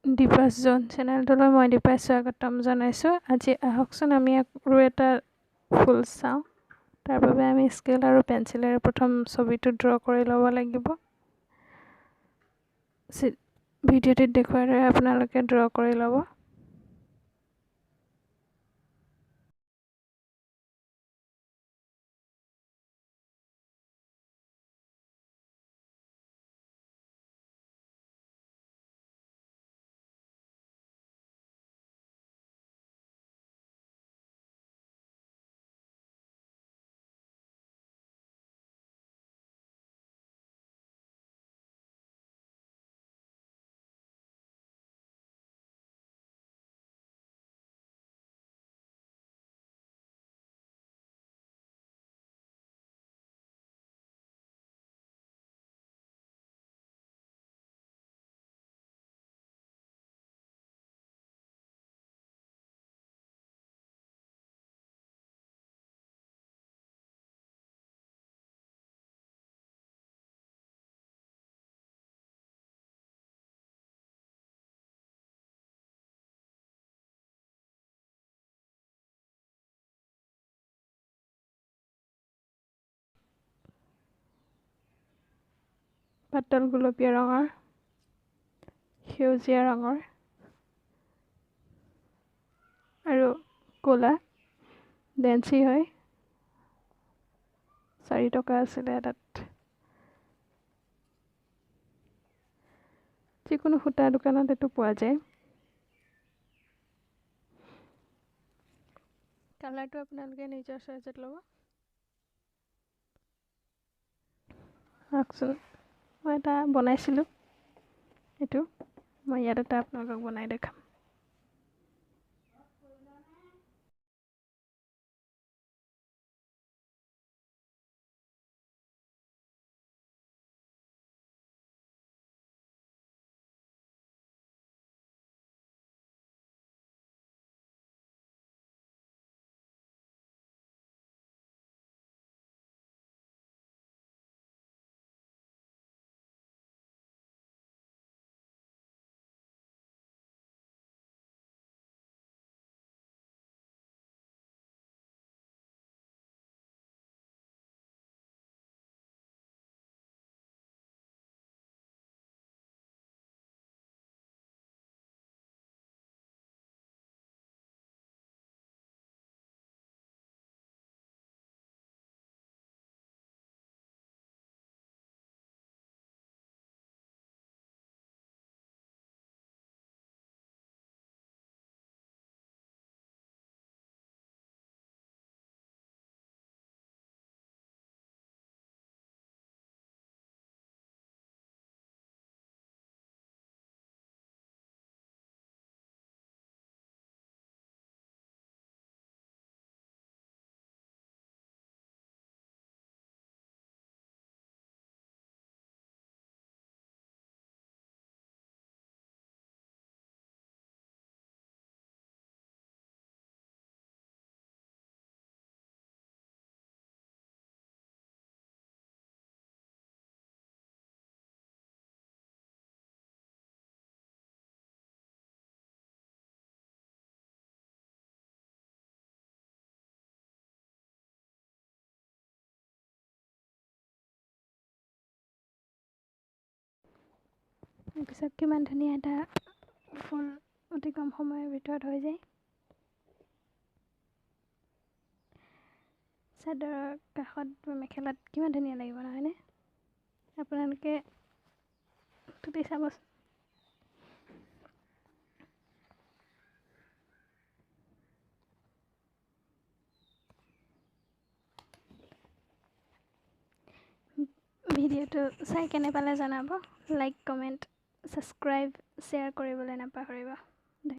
দীপাছ জোন চেনেলটোলৈ মই দীপাছ স্বাগতম জনাইছোঁ। আজি আহকচোন আমি আৰু এটা ফুল চাওঁ। তাৰ বাবে আমি স্কেল আৰু পেঞ্চিলেৰে প্ৰথম ছবিটো ড্ৰ কৰি ল'ব লাগিব। ভিডিঅ'টিত দেখুওৱাৰ দৰে আপোনালোকে ড্ৰ কৰি ল'ব। পাতল গুলপীয়া ৰঙৰ, সেউজীয়া ৰঙৰ আৰু ক'লা ডেন্সি হয়। 4 টকা আছিলে এটাত। যিকোনো সূতা দোকানত এইটো পোৱা যায়। কালাৰটো আপোনালোকে নিজৰ চইজত ল'ব। আহকচোন, মই এটা বনাইছিলোঁ। এইটো মই ইয়াত এটা আপোনালোকক বনাই দেখাম। পিছত কিমান ধুনীয়া এটা ফুল অতি কম সময়ৰ ভিতৰত হৈ যায়। চাদৰৰ কাষত মেখেলাত কিমান ধুনীয়া লাগিব নহয়নে? আপোনালোকে তুলি চাবচোন। ভিডিঅ'টো চাই কেনে পালে জনাব। লাইক, কমেণ্ট, ছাবস্ক্ৰাইব, শ্বেয়াৰ কৰিবলৈ নাপাহৰিব।